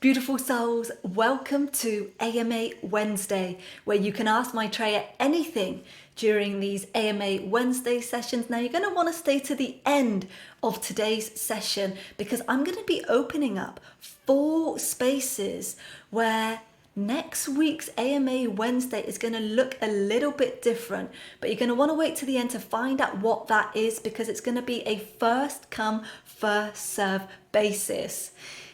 Beautiful souls, welcome to AMA Wednesday, where you can ask Maitreya anything during these AMA Wednesday sessions. Now, you're going to want to stay to the end of today's session because I'm going to be opening up 4 spaces where next week's AMA Wednesday is going to look a little bit different, but you're going to want to wait to the end to find out what that is because it's going to be a first come, first serve basis.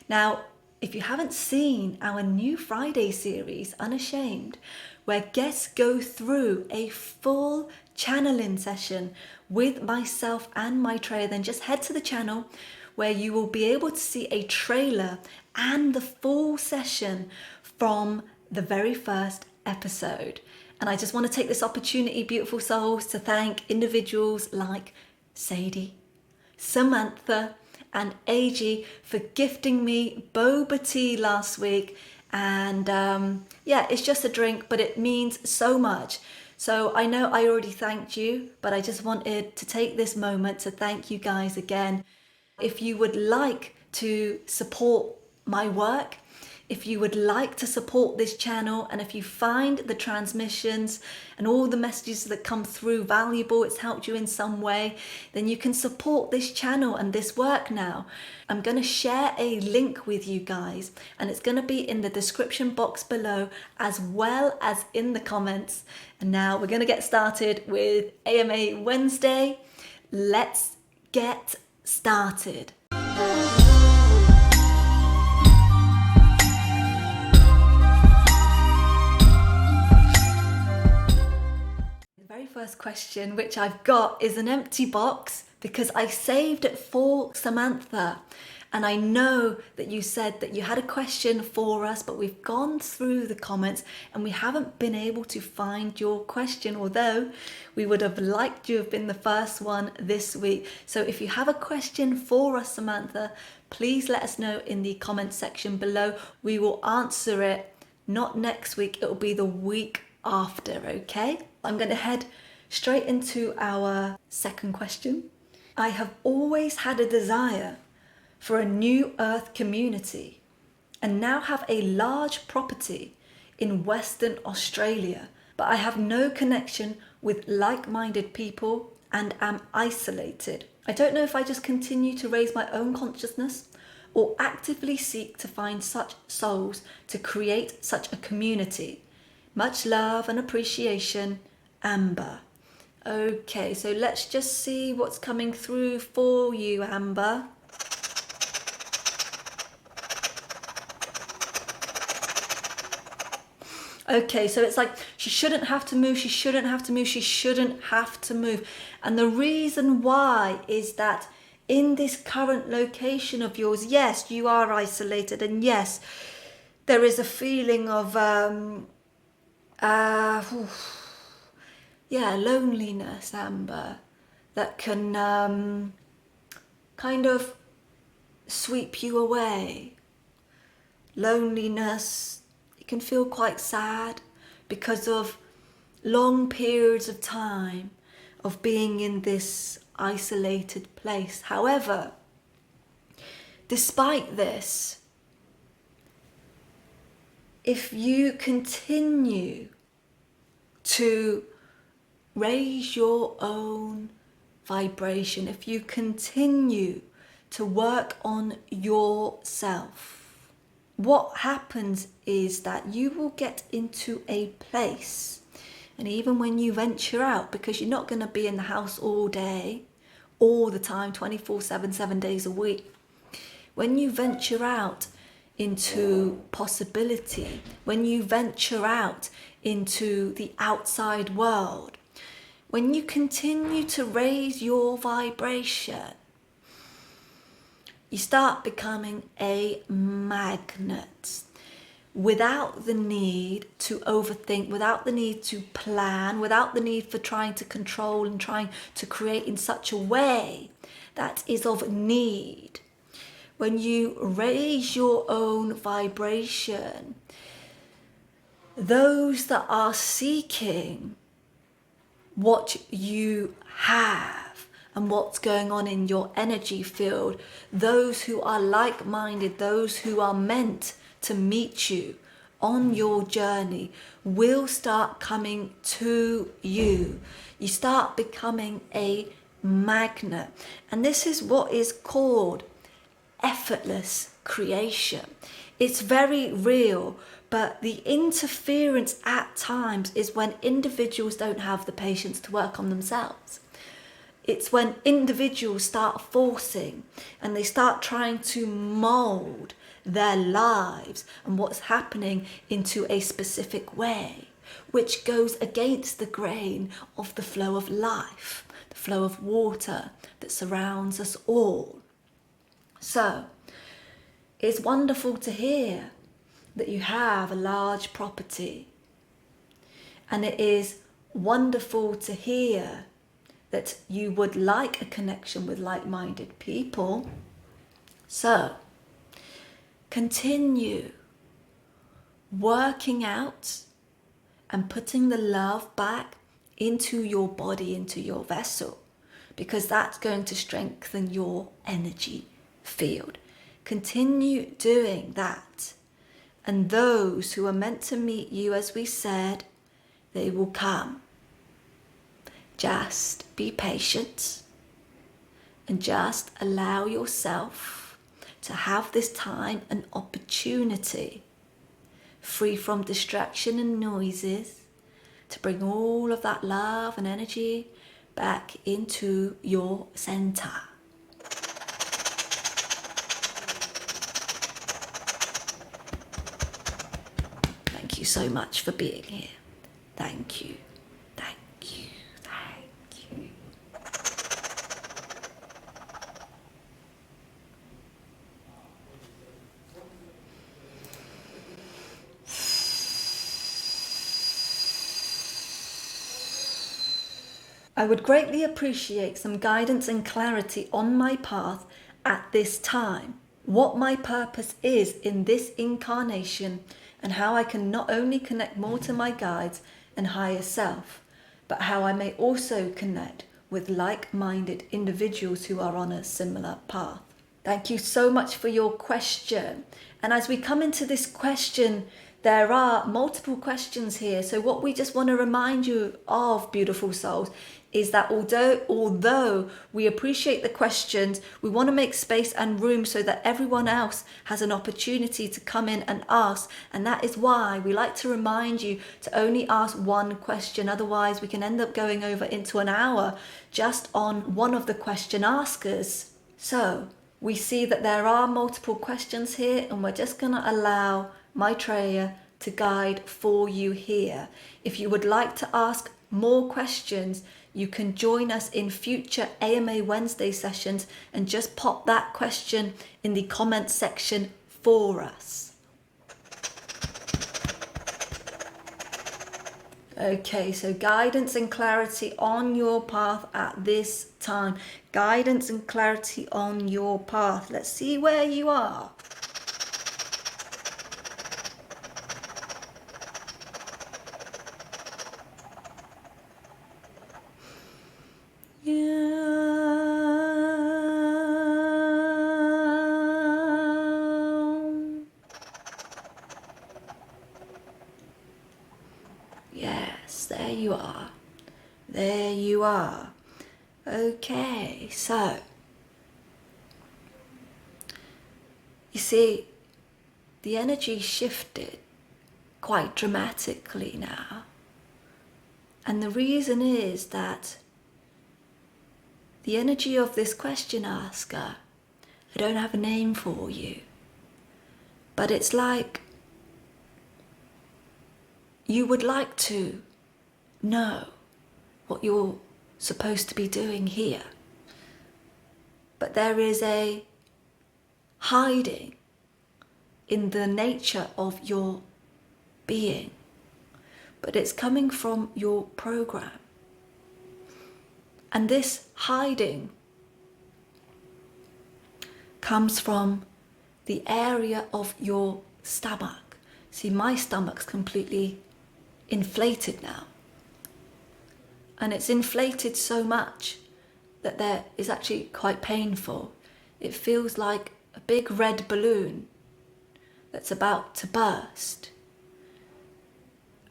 Now, if you haven't seen our new Friday series, Unashamed, where guests go through a full channeling session with myself and Maitreya, then just head to the channel where you will be able to see a trailer and the full session from the very first episode. And I just want to take this opportunity, beautiful souls, to thank individuals like Sadie, Samantha, and AG for gifting me boba tea last week. And yeah, it's just a drink, but it means so much. So I know I already thanked you, but I just wanted to take this moment to thank you guys again. If you would like to support my work, if you would like to support this channel, and if you find the transmissions and all the messages that come through valuable, it's helped you in some way, then you can support this channel and this work now. I'm going to share a link with you guys, and it's going to be in the description box below as well as in the comments. And now we're going to get started with AMA Wednesday. Let's get started. Very first question which I've got is an empty box because I saved it for Samantha, and I know that you said that you had a question for us, but we've gone through the comments and we haven't been able to find your question, although we would have liked you to have been the first one this week. So if you have a question for us, Samantha, please let us know in the comment section below. We will answer it, not next week, it will be the week after, okay? I'm going to head straight into our second question. I have always had a desire for a new earth community and now have a large property in Western Australia, but I have no connection with like-minded people and am isolated. I don't know if I just continue to raise my own consciousness or actively seek to find such souls to create such a community. Much love and appreciation, Amber. Okay, so let's just see what's coming through for you, Amber. Okay, so it's like she shouldn't have to move, she shouldn't have to move, she shouldn't have to move. And the reason why is that in this current location of yours, yes, you are isolated, and yes, there is a feeling of loneliness, Amber, that can kind of sweep you away. Loneliness, it can feel quite sad because of long periods of time of being in this isolated place. However, despite this, if you continue to raise your own vibration, if you continue to work on yourself, what happens is that you will get into a place, and even when you venture out, because you're not going to be in the house all day, all the time, 24/7, 7 days a week, when you venture out into possibility, when you venture out into the outside world, when you continue to raise your vibration, you start becoming a magnet without the need to overthink, without the need to plan, without the need for trying to control and trying to create in such a way that is of need. When you raise your own vibration, those that are seeking what you have and what's going on in your energy field, those who are like-minded, those who are meant to meet you on your journey will start coming to you. You start becoming a magnet. And this is what is called effortless creation. It's very real, but the interference at times is when individuals don't have the patience to work on themselves. It's when individuals start forcing and they start trying to mold their lives and what's happening into a specific way, which goes against the grain of the flow of life, the flow of water that surrounds us all. So it's wonderful to hear that you have a large property, and it is wonderful to hear that you would like a connection with like-minded people. So continue working out and putting the love back into your body, into your vessel, because that's going to strengthen your energy field. Continue doing that. And those who are meant to meet you, as we said, they will come. Just be patient and just allow yourself to have this time and opportunity, free from distraction and noises, to bring all of that love and energy back into your center. Thank you so much for being here. Thank you. Thank you. Thank you. I would greatly appreciate some guidance and clarity on my path at this time, what my purpose is in this incarnation, and how I can not only connect more to my guides and higher self, but how I may also connect with like-minded individuals who are on a similar path. Thank you so much for your question. And as we come into this question, there are multiple questions here. So what we just want to remind you of, beautiful souls, is that although we appreciate the questions, we want to make space and room so that everyone else has an opportunity to come in and ask. And that is why we like to remind you to only ask one question. Otherwise, we can end up going over into an hour just on one of the question askers. So we see that there are multiple questions here, and we're just going to allow Maitreya to guide for you here. If you would like to ask more questions, you can join us in future AMA Wednesday sessions and just pop that question in the comment section for us. Okay, so guidance and clarity on your path at this time. Guidance and clarity on your path. Let's see where you are. Yes, there you are. There you are. Okay, so you see, the energy shifted quite dramatically now. And the reason is that the energy of this question asker, I don't have a name for you, but it's like you would like to know what you're supposed to be doing here. But there is a hiding in the nature of your being, but it's coming from your program. And this hiding comes from the area of your stomach. See, my stomach's completely inflated now. And it's inflated so much that there is actually quite painful. It feels like a big red balloon that's about to burst.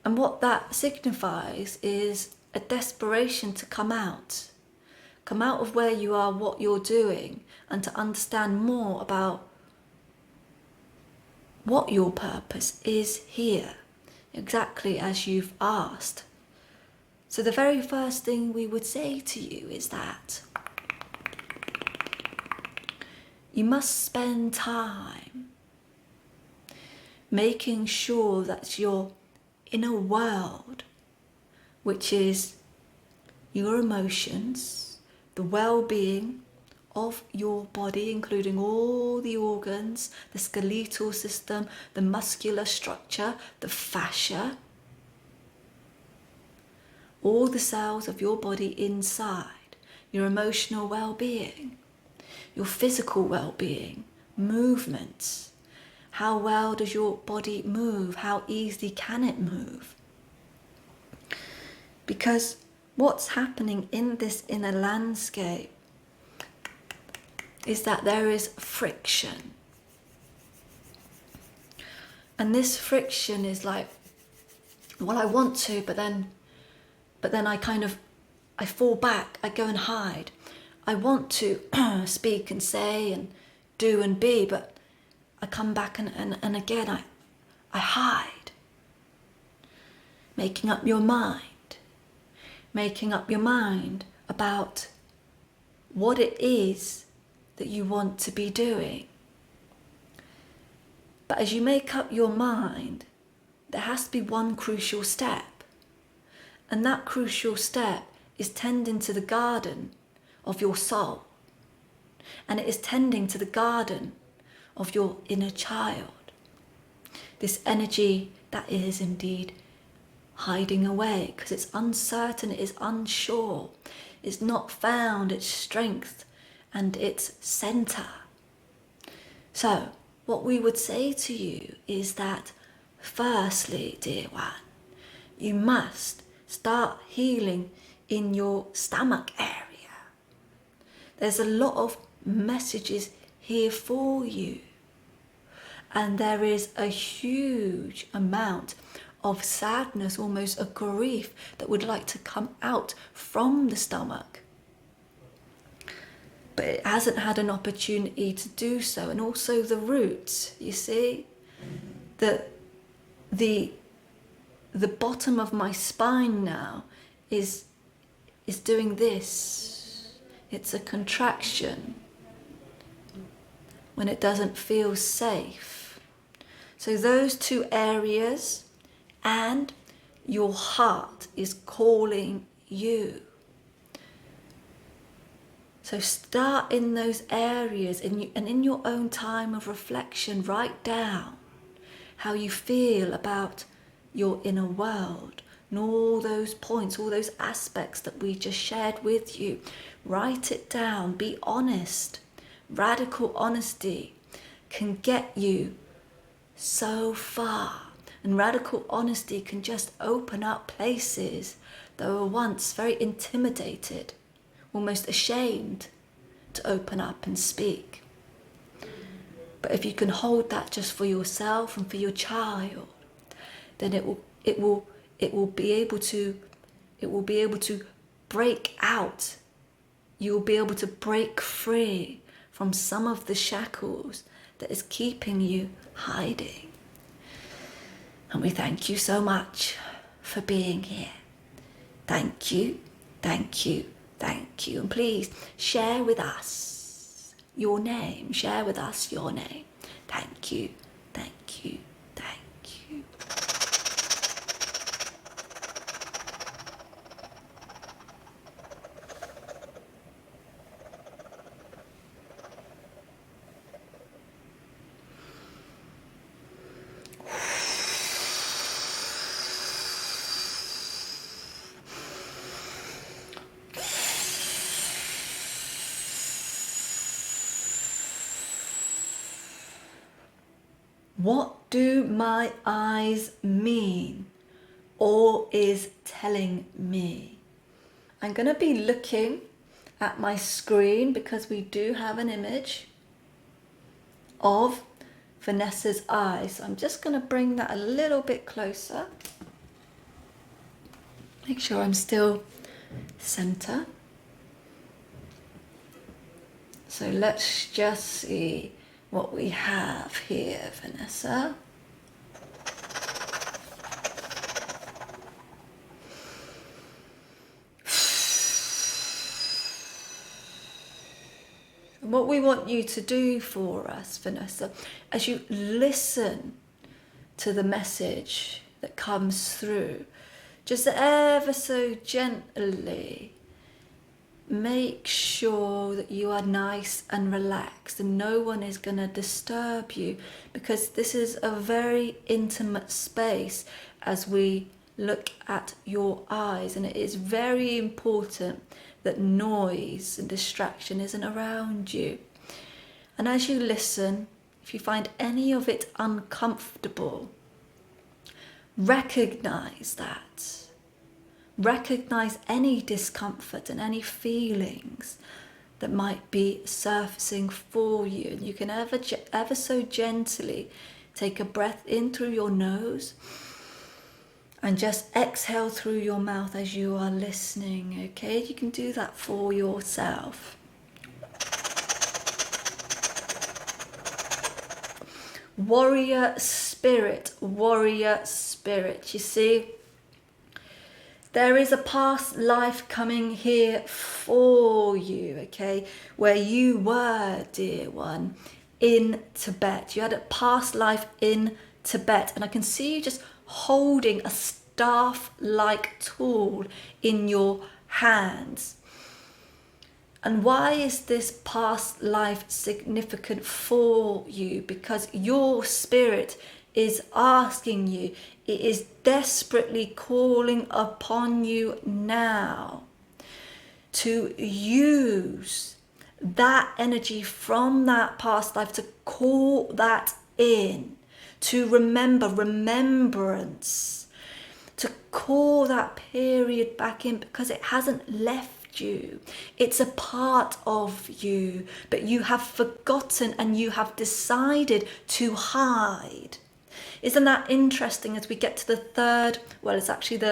And what that signifies is a desperation to come out of where you are, what you're doing, and to understand more about what your purpose is here, exactly as you've asked. So the very first thing we would say to you is that you must spend time making sure that your inner world, which is your emotions, the well-being of your body, including all the organs, the skeletal system, the muscular structure, the fascia, all the cells of your body inside, your emotional well-being, your physical well-being, movements. How well does your body move? How easily can it move? Because what's happening in this inner landscape is that there is friction. And this friction is like, well, I want to, but then I fall back, I go and hide. I want to speak and say and do and be, but I come back and again I hide. Making up your mind about what it is that you want to be doing. But as you make up your mind, there has to be one crucial step. And that crucial step is tending to the garden of your soul. And it is tending to the garden of your inner child. This energy that is indeed hiding away because it's uncertain, it is unsure, it's not found its strength and its center. So what we would say to you is that firstly, dear one, you must start healing in your stomach area. There's a lot of messages here for you. And there is a huge amount of sadness, almost a grief that would like to come out from the stomach. But it hasn't had an opportunity to do so. And also the roots, you see, the bottom of my spine now is doing this. It's a contraction when it doesn't feel safe. So those two areas, and your heart is calling you. So start in those areas, and in your own time of reflection, write down how you feel about your inner world and all those points, all those aspects that we just shared with you. Write it down, be honest. Radical honesty can get you so far. And radical honesty can just open up places that were once very intimidated, almost ashamed to open up and speak. But if you can hold that just for yourself and for your child, then it will be able to break out. You will be able to break free from some of the shackles that is keeping you hiding. And we thank you so much for being here. Thank you, thank you, thank you. And please share with us your name. Share with us your name. Thank you, thank you, thank you. What do my eyes mean, or is telling me? I'm going to be looking at my screen because we do have an image of Vanessa's eyes. So I'm just going to bring that a little bit closer. Make sure I'm still center. So let's just see what we have here, Vanessa. And what we want you to do for us, Vanessa, as you listen to the message that comes through, just ever so gently make sure that you are nice and relaxed and no one is going to disturb you, because this is a very intimate space as we look at your eyes, and it is very important that noise and distraction isn't around you. And as you listen, if you find any of it uncomfortable, recognize that. Recognize any discomfort and any feelings that might be surfacing for you. And you can ever so gently take a breath in through your nose and just exhale through your mouth as you are listening, okay? You can do that for yourself. Warrior spirit, warrior spirit. You see, there is a past life coming here for you, okay? Where you were, dear one, in Tibet. You had a past life in Tibet, and I can see you just holding a staff-like tool in your hands. And why is this past life significant for you? Because your spirit is asking you, it is desperately calling upon you now to use that energy from that past life, to call that in, to remembrance, to call that period back in, because it hasn't left you. It's a part of you, but you have forgotten and you have decided to hide. Isn't that interesting? As we get to the third, well, it's actually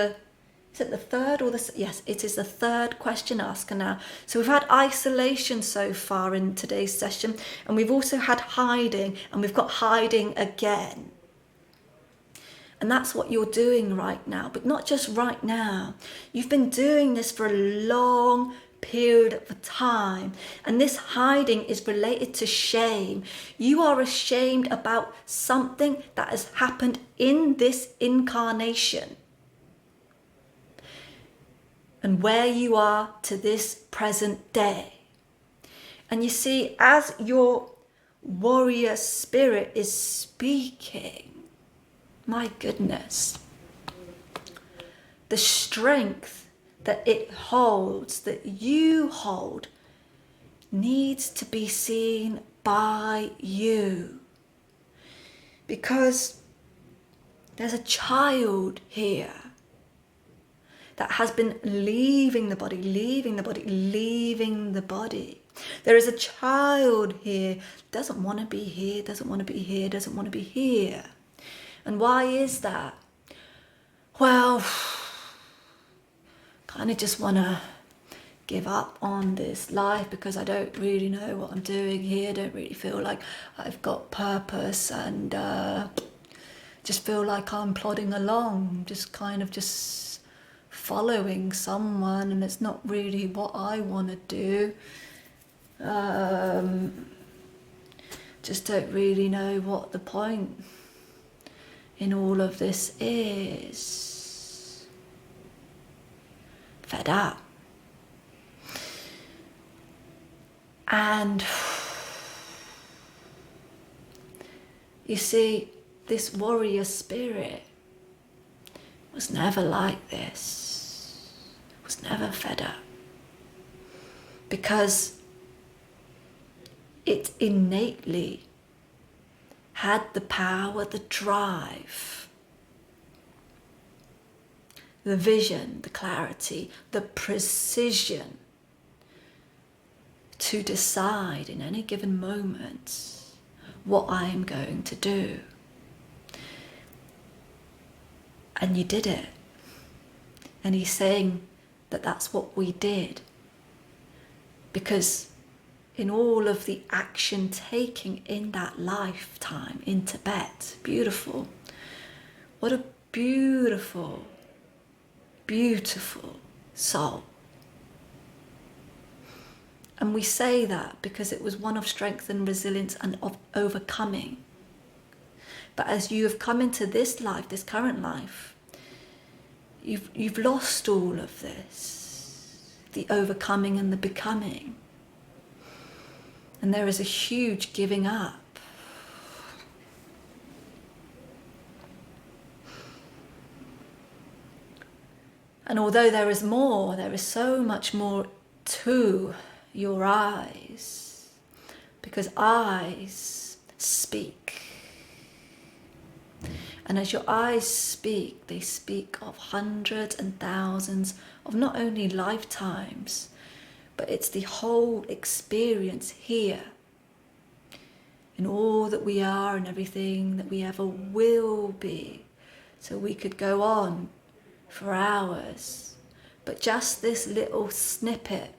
is it the third or the, yes, it is the third question asker now. So we've had isolation so far in today's session, and we've also had hiding, and we've got hiding again. And that's what you're doing right now, but not just right now. You've been doing this for a long period of time, and this hiding is related to shame. You are ashamed about something that has happened in this incarnation and where you are to this present day. And you see, as your warrior spirit is speaking, my goodness, the strength that it holds, that you hold, needs to be seen by you. Because there's a child here that has been leaving the body. There is a child here, doesn't want to be here. And why is that? Well, kind of just want to give up on this life because I don't really know what I'm doing here. Don't really feel like I've got purpose, and just feel like I'm plodding along, just following someone, and it's not really what I want to do. Just don't really know what the point in all of this is. Fed up. And you see, this warrior spirit was never like this, was never fed up, because it innately had the power, the drive, the vision, the clarity, the precision to decide in any given moment what I am going to do. And you did it. And he's saying that that's what we did. Because in all of the action taking in that lifetime in Tibet, beautiful. What a beautiful, beautiful soul. And we say that because it was one of strength and resilience and of overcoming. But as you have come into this life, this current life, you've lost all of this, the overcoming and the becoming. And there is a huge giving up. And although there is more, there is so much more to your eyes, because eyes speak. And as your eyes speak, they speak of hundreds and thousands of not only lifetimes, but it's the whole experience here in all that we are and everything that we ever will be. So we could go on for hours, but just this little snippet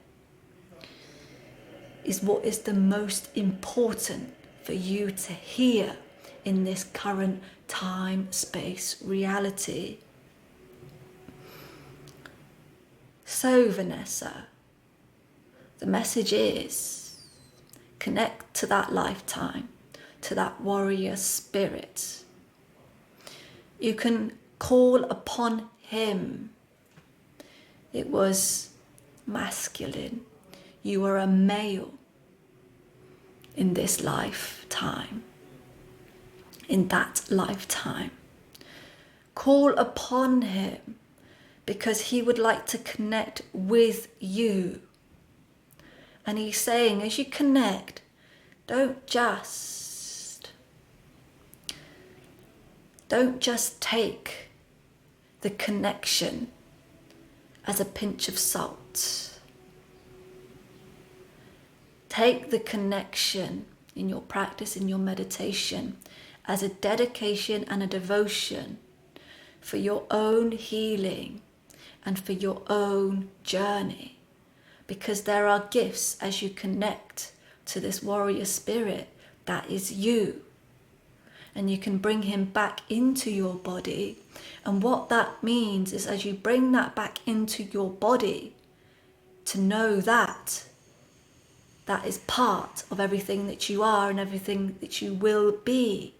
is what is the most important for you to hear in this current time, space, reality. So Vanessa, the message is connect to that lifetime, to that warrior spirit. You can call upon him. It was masculine. You are a male in this lifetime, in that lifetime. Call upon him because he would like to connect with you. And he's saying, as you connect, don't just take the connection as a pinch of salt. Take the connection in your practice, in your meditation, as a dedication and a devotion for your own healing and for your own journey. Because there are gifts as you connect to this warrior spirit that is you. And you can bring him back into your body. And what that means is as you bring that back into your body, to know that that is part of everything that you are and everything that you will be.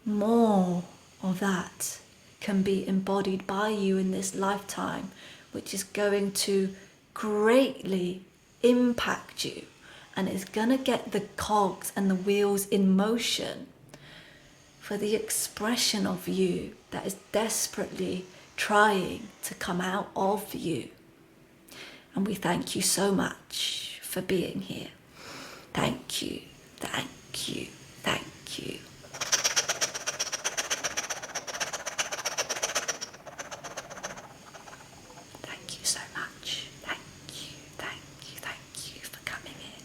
More of that can be embodied by you in this lifetime, which is going to greatly impact you and is going to get the cogs and the wheels in motion for the expression of you that is desperately trying to come out of you. And we thank you so much for being here. Thank you, thank you, thank you. Thank you so much. Thank you, thank you, thank you for coming in.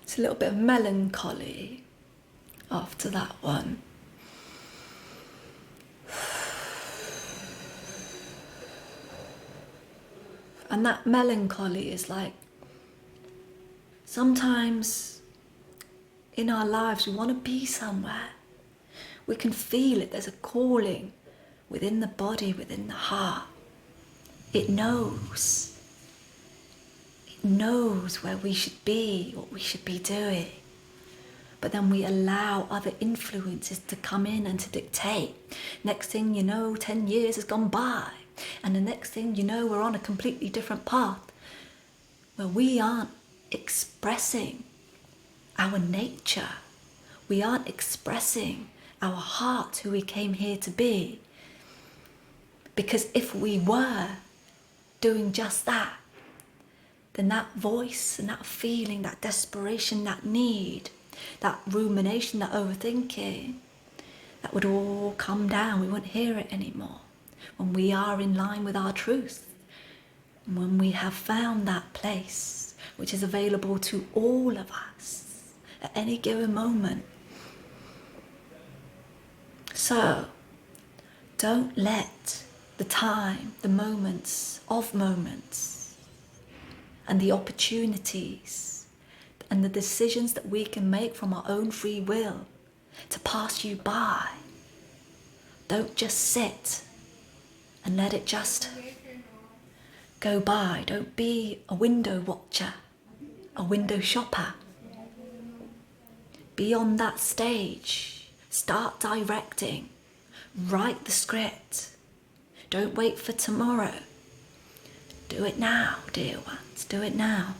It's a little bit of melancholy after that one. And that melancholy is like, sometimes in our lives we want to be somewhere. We can feel it, there's a calling within the body, within the heart. It knows. It knows where we should be, what we should be doing. But then we allow other influences to come in and to dictate. Next thing you know, 10 years has gone by. And the next thing you know, we're on a completely different path where we aren't expressing our nature. We aren't expressing our heart, who we came here to be. Because if we were doing just that, then that voice and that feeling, that desperation, that need that rumination, that overthinking, that would all come down. We wouldn't hear it anymore. When we are in line with our truth, when we have found that place which is available to all of us at any given moment. So, don't let the time, the moments, and the opportunities and the decisions that we can make from our own free will to pass you by. Don't just sit and let it just go by. Don't be a window watcher, a window shopper. Be on that stage. Start directing. Write the script. Don't wait for tomorrow. Do it now, dear ones. Do it now.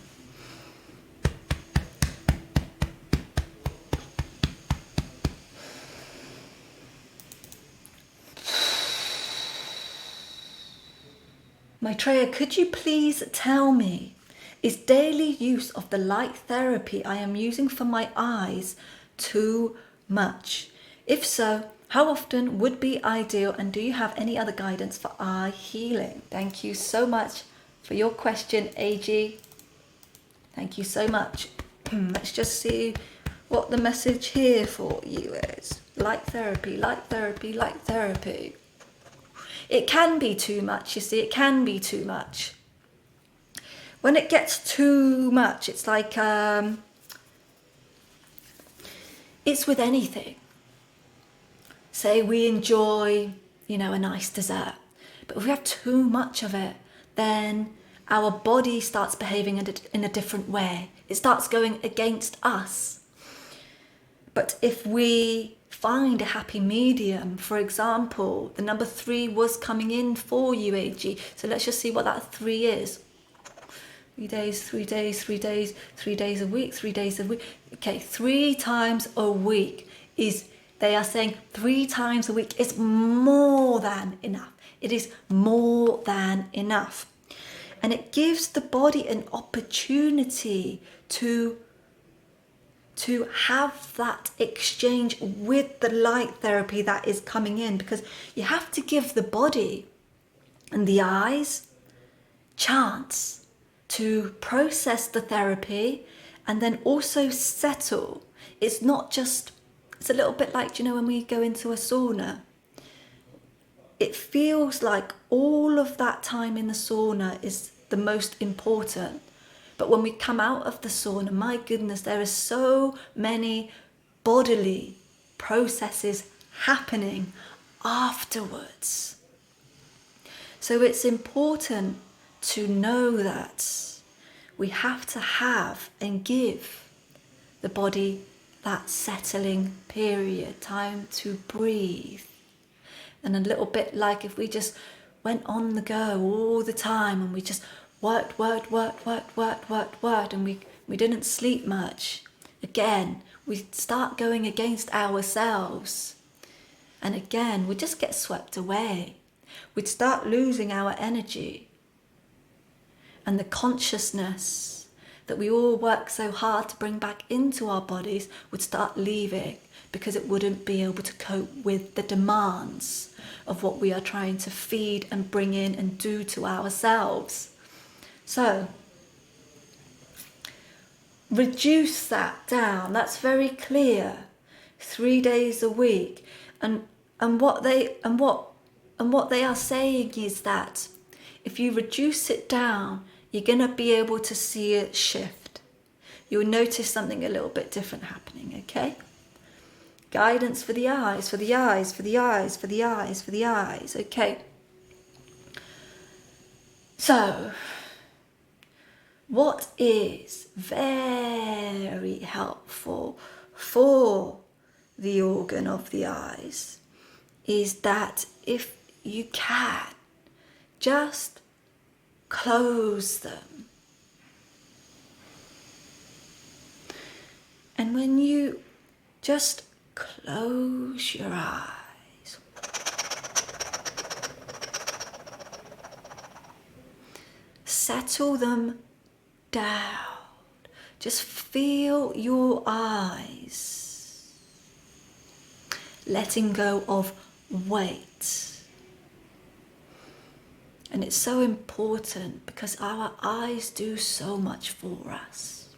Maitreya, could you please tell me, is daily use of the light therapy I am using for my eyes too much? If so, how often would be ideal, and do you have any other guidance for eye healing? Thank you so much for your question, AG. Thank you so much. Let's just see what the message here for you is. Light therapy, light therapy, light therapy. It can be too much, you see, it can be too much. When it gets too much, it's like, it's with anything. Say we enjoy, a nice dessert, but if we have too much of it, then our body starts behaving in a different way. It starts going against us. But if we find a happy medium, for example, the number 3 was coming in for you, AG. So let's just see what that 3 is. 3 days, 3 days, 3 days, 3 days a week, 3 days a week. Okay, 3 times a week is, they are saying 3 times a week is more than enough. It is more than enough. And it gives the body an opportunity to have that exchange with the light therapy that is coming in, because you have to give the body and the eyes chance to process the therapy and then also settle. It's not just, it's a little bit like, when we go into a sauna, it feels like all of that time in the sauna is the most important. But when we come out of the sauna, my goodness, there are so many bodily processes happening afterwards. So it's important to know that we have to have and give the body that settling period, time to breathe. And a little bit like if we just went on the go all the time and we just worked, and we didn't sleep much. Again, we start going against ourselves. And again, we just get swept away. We'd start losing our energy. And the consciousness that we all work so hard to bring back into our bodies would start leaving, because it wouldn't be able to cope with the demands of what we are trying to feed and bring in and do to ourselves. So, reduce that down. That's very clear. 3 days a week, and what they are saying is that if you reduce it down, you're gonna be able to see it shift. You'll notice something a little bit different happening. Okay. Guidance for the eyes, for the eyes, for the eyes, for the eyes, for the eyes. Okay. So, what is very helpful for the organ of the eyes is that if you can, just close them. And when you just close your eyes, settle them down. Just feel your eyes letting go of weight. And it's so important because our eyes do so much for us.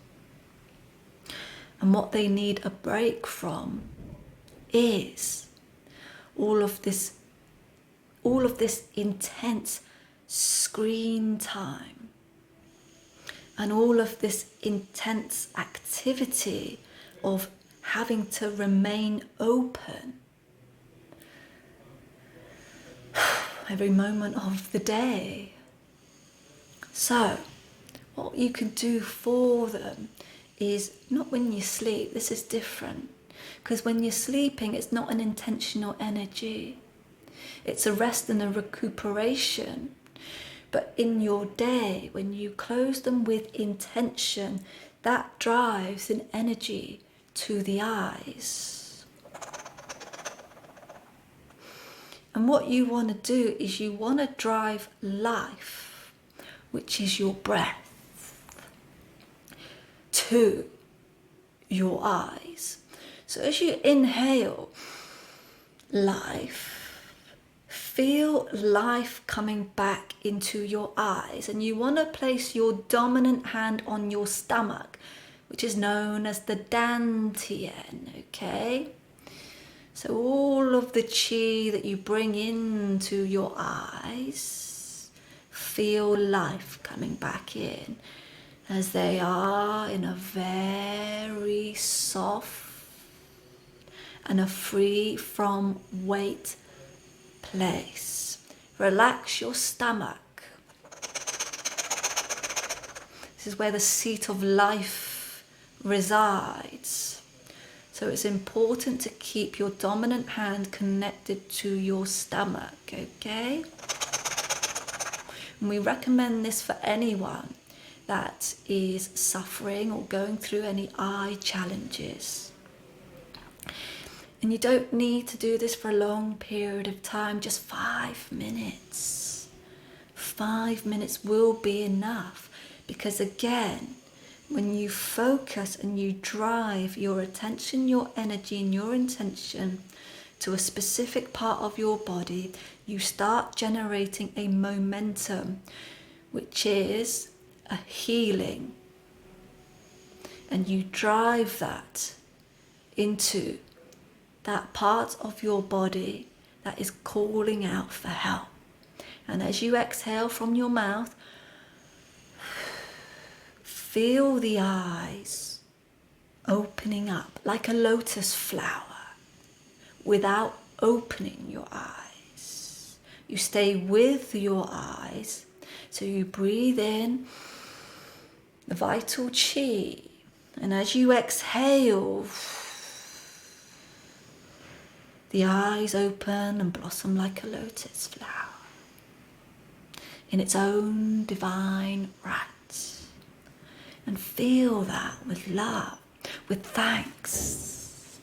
And what they need a break from is all of this intense screen time and all of this intense activity of having to remain open every moment of the day. So what you can do for them is not when you sleep. This is different, because when you're sleeping, it's not an intentional energy. It's a rest and a recuperation. But in your day, when you close them with intention, that drives an energy to the eyes. And what you want to do is you want to drive life, which is your breath, to your eyes. So as you inhale life, feel life coming back into your eyes, and you want to place your dominant hand on your stomach, which is known as the dantian, okay? So all of the chi that you bring into your eyes, feel life coming back in as they are in a very soft and a free from weight place. Relax your stomach. This is where the seat of life resides. So it's important to keep your dominant hand connected to your stomach, okay? And we recommend this for anyone that is suffering or going through any eye challenges. And you don't need to do this for a long period of time, just 5 minutes. 5 minutes will be enough, because again, when you focus and you drive your attention, your energy and your intention to a specific part of your body, you start generating a momentum, which is a healing. And you drive that into that part of your body that is calling out for help. And as you exhale from your mouth, feel the eyes opening up like a lotus flower without opening your eyes. You stay with your eyes. So you breathe in the vital chi, and as you exhale, the eyes open and blossom like a lotus flower in its own divine right. And feel that with love, with thanks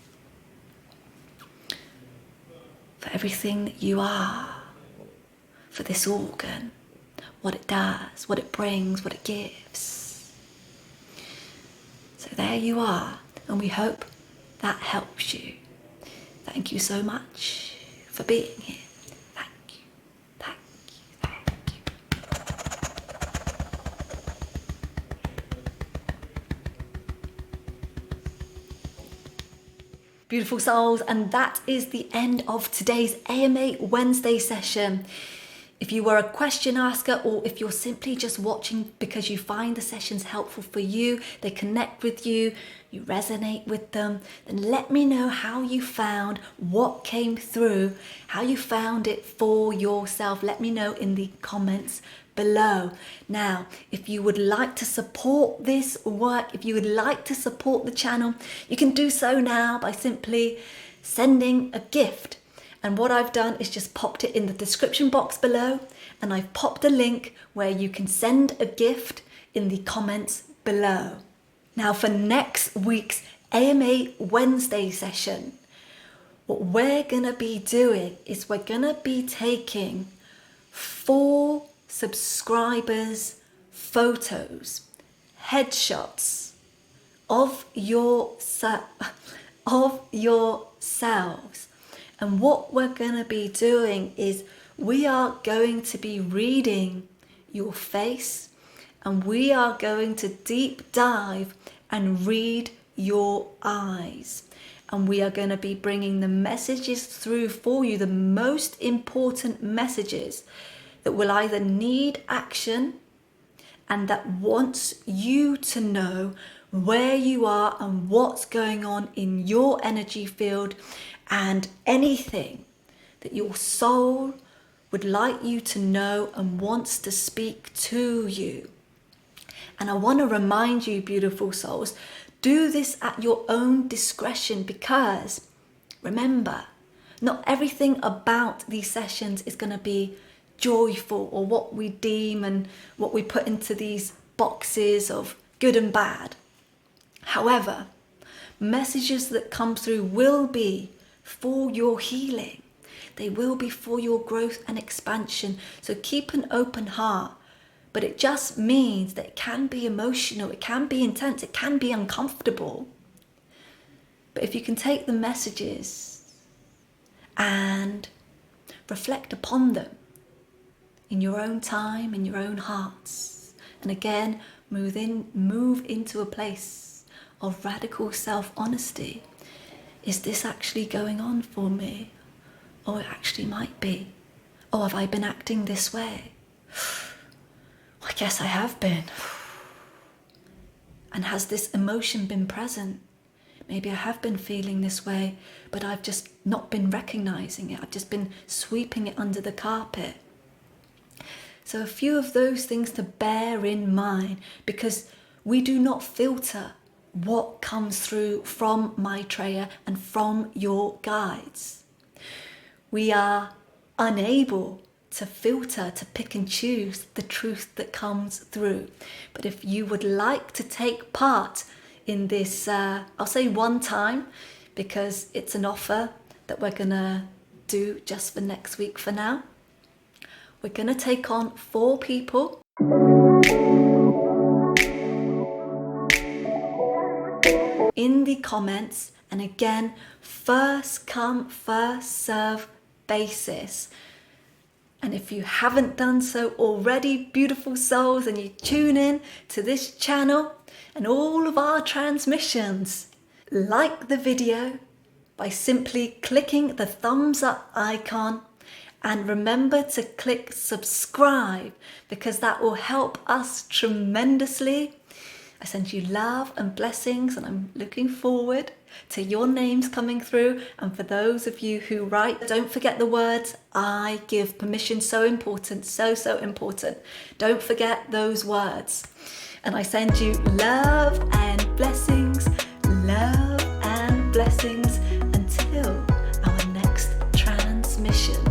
for everything that you are, for this organ, what it does, what it brings, what it gives. So there you are, and we hope that helps you. Thank you so much for being here. Thank you, thank you, thank you. Beautiful souls, and that is the end of today's AMA Wednesday session. If you were a question asker, or if you're simply just watching because you find the sessions helpful for you, they connect with you, you resonate with them, then let me know how you found what came through, how you found it for yourself. Let me know in the comments below. Now, if you would like to support this work, if you would like to support the channel, you can do so now by simply sending a gift. And what I've done is just popped it in the description box below, and I've popped a link where you can send a gift in the comments below. Now for next week's AMA Wednesday session, what we're gonna be doing is we're gonna be taking 4 subscribers' photos, headshots of yourselves. And what we're going to be doing is we are going to be reading your face, and we are going to deep dive and read your eyes. And we are going to be bringing the messages through for you, the most important messages that will either need action and that wants you to know where you are and what's going on in your energy field, and anything that your soul would like you to know and wants to speak to you. And I want to remind you, beautiful souls, do this at your own discretion, because remember, not everything about these sessions is going to be joyful, or what we deem and what we put into these boxes of good and bad. However, messages that come through will be for your healing. They will be for your growth and expansion. So keep an open heart. But it just means that it can be emotional, it can be intense, it can be uncomfortable. But if you can take the messages and reflect upon them in your own time, in your own hearts, and again, move into a place of radical self-honesty. Is this actually going on for me? Or it actually might be. Or have I been acting this way? I guess I have been. And has this emotion been present? Maybe I have been feeling this way, but I've just not been recognizing it. I've just been sweeping it under the carpet. So a few of those things to bear in mind, because we do not filter what comes through from Maitreya and from your guides. We are unable to filter, to pick and choose the truth that comes through. But if you would like to take part in this, I'll say one time, because it's an offer that we're gonna do just for next week for now. We're gonna take on 4 people. In the comments, and again, first come, first serve basis. And if you haven't done so already, beautiful souls, and you tune in to this channel and all of our transmissions, like the video by simply clicking the thumbs up icon, and remember to click subscribe, because that will help us tremendously. I send you love and blessings, and I'm looking forward to your names coming through. And for those of you who write, don't forget the words I give permission. So important, so important. Don't forget those words. And I send you love and blessings, love and blessings, until our next transmission.